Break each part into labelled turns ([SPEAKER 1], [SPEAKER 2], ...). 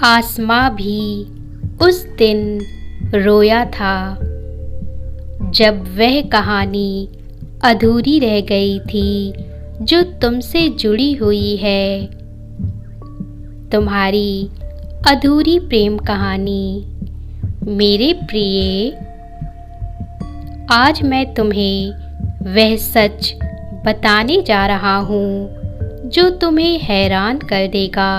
[SPEAKER 1] आसमां भी उस दिन रोया था जब वह कहानी अधूरी रह गई थी जो तुमसे जुड़ी हुई है। तुम्हारी अधूरी प्रेम कहानी। मेरे प्रिय, आज मैं तुम्हें वह सच बताने जा रहा हूँ जो तुम्हें हैरान कर देगा।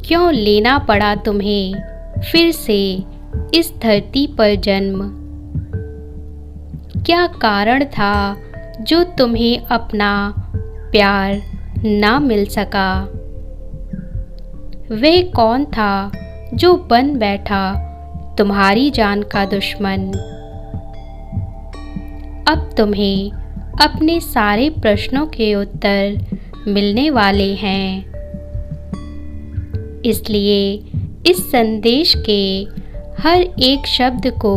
[SPEAKER 1] क्यों लेना पड़ा तुम्हें फिर से इस धरती पर जन्म? क्या कारण था जो तुम्हें अपना प्यार ना मिल सका? वह कौन था जो बन बैठा तुम्हारी जान का दुश्मन? अब तुम्हें अपने सारे प्रश्नों के उत्तर मिलने वाले हैं। इसलिए इस संदेश के हर एक शब्द को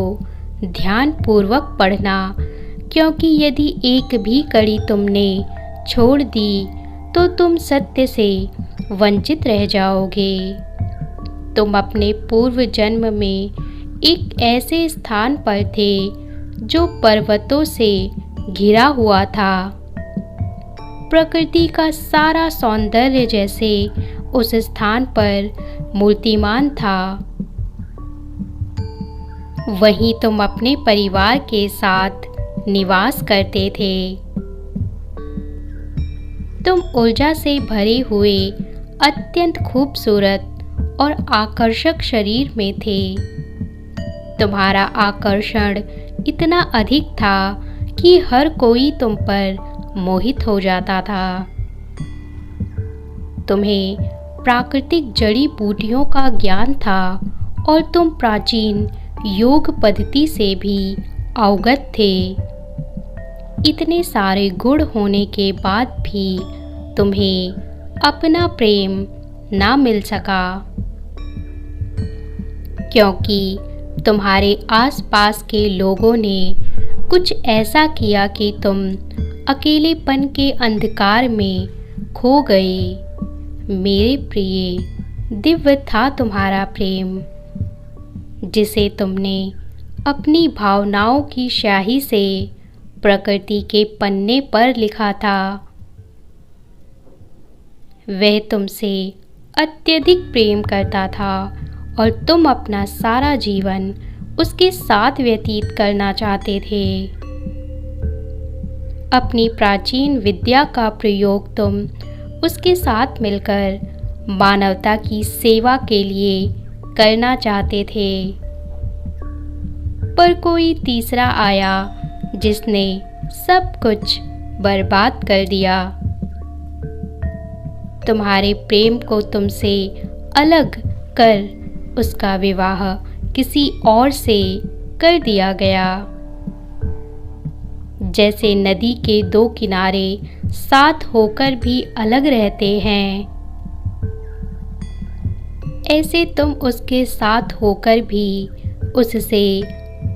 [SPEAKER 1] ध्यानपूर्वक पढ़ना, क्योंकि यदि एक भी कड़ी तुमने छोड़ दी तो तुम सत्य से वंचित रह जाओगे। तुम अपने पूर्व जन्म में एक ऐसे स्थान पर थे जो पर्वतों से घिरा हुआ था। प्रकृति का सारा सौंदर्य जैसे उस स्थान पर मूर्तिमान था। वहीं तुम अपने परिवार के साथ निवास करते थे। तुम ऊर्जा से भरे हुए अत्यंत खूबसूरत और आकर्षक शरीर में थे। तुम्हारा आकर्षण इतना अधिक था कि हर कोई तुम पर मोहित हो जाता था। तुम्हें प्राकृतिक जड़ी बूटियों का ज्ञान था और तुम प्राचीन योग पद्धति से भी अवगत थे। इतने सारे गुण होने के बाद भी तुम्हें अपना प्रेम ना मिल सका, क्योंकि तुम्हारे आसपास के लोगों ने कुछ ऐसा किया कि तुम अकेलेपन के अंधकार में खो गए। मेरे प्रिय, दिव्य था तुम्हारा प्रेम, जिसे तुमने अपनी भावनाओं की स्याही से प्रकृति के पन्ने पर लिखा था। वह तुमसे अत्यधिक प्रेम करता था और तुम अपना सारा जीवन उसके साथ व्यतीत करना चाहते थे। अपनी प्राचीन विद्या का प्रयोग तुम उसके साथ मिलकर मानवता की सेवा के लिए करना चाहते थे। पर कोई तीसरा आया जिसने सब कुछ बर्बाद कर दिया। तुम्हारे प्रेम को तुमसे अलग कर उसका विवाह किसी और से कर दिया गया। जैसे नदी के दो किनारे साथ होकर भी अलग रहते हैं, ऐसे तुम उसके साथ होकर भी उससे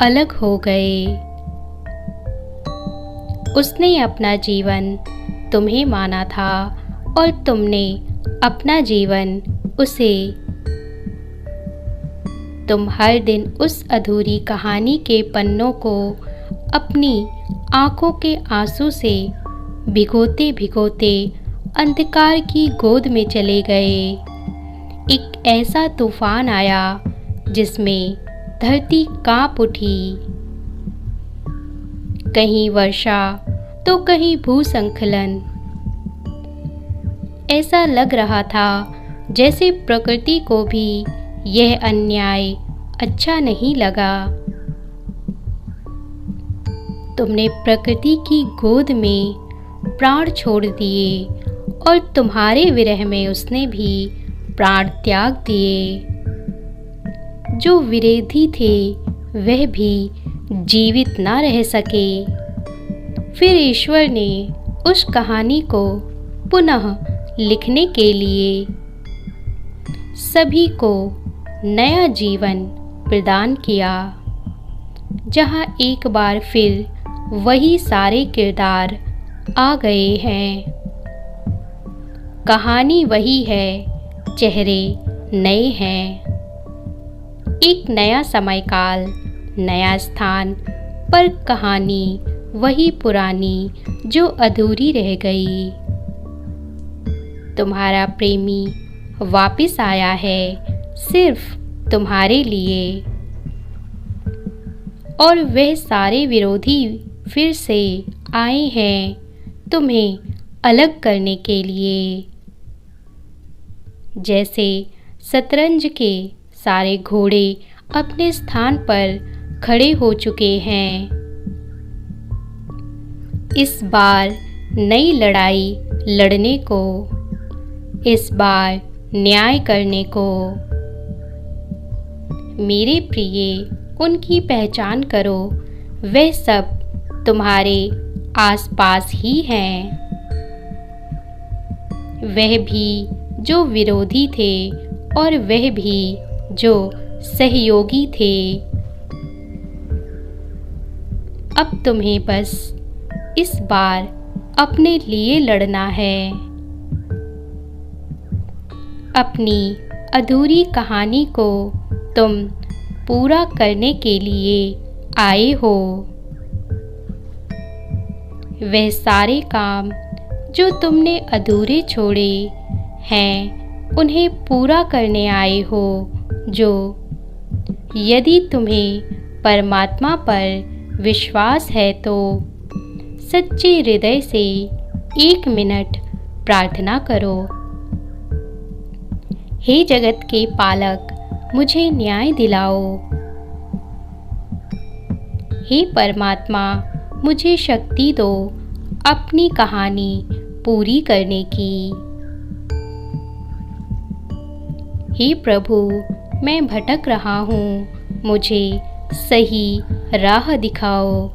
[SPEAKER 1] अलग हो गए। उसने अपना जीवन तुम्हें माना था और तुमने अपना जीवन उसे। तुम हर दिन उस अधूरी कहानी के पन्नों को अपनी आंखों के आंसू से भिगोते भिगोते अंधकार की गोद में चले गए। एक ऐसा तूफान आया जिसमें धरती कांप उठी। कहीं वर्षा तो कहीं भूस्खलन। ऐसा लग रहा था जैसे प्रकृति को भी यह अन्याय अच्छा नहीं लगा। तुमने प्रकृति की गोद में प्राण छोड़ दिए और तुम्हारे विरह में उसने भी प्राण त्याग दिए। जो विरोधी थे वह भी जीवित ना रह सके। फिर ईश्वर ने उस कहानी को पुनः लिखने के लिए सभी को नया जीवन प्रदान किया, जहां एक बार फिर वही सारे किरदार आ गए हैं। कहानी वही है, चेहरे नए हैं। एक नया समय काल, नया स्थान, पर कहानी वही पुरानी जो अधूरी रह गई। तुम्हारा प्रेमी वापस आया है सिर्फ तुम्हारे लिए, और वह सारे विरोधी फिर से आए हैं तुम्हें अलग करने के लिए। जैसे शतरंज के सारे घोड़े अपने स्थान पर खड़े हो चुके हैं, इस बार नई लड़ाई लड़ने को, इस बार न्याय करने को। मेरे प्रिय, उनकी पहचान करो, वे सब तुम्हारे आसपास ही हैं। वह भी जो विरोधी थे और वह भी जो सहयोगी थे। अब तुम्हें बस इस बार अपने लिए लड़ना है। अपनी अधूरी कहानी को तुम पूरा करने के लिए आए हो। वह सारे काम जो तुमने अधूरे छोड़े हैं, उन्हें पूरा करने आए हो। जो यदि तुम्हें परमात्मा पर विश्वास है तो सच्चे हृदय से 1 मिनट प्रार्थना करो। हे जगत के पालक, मुझे न्याय दिलाओ। हे परमात्मा, मुझे शक्ति दो अपनी कहानी पूरी करने की। हे प्रभु, मैं भटक रहा हूँ, मुझे सही राह दिखाओ।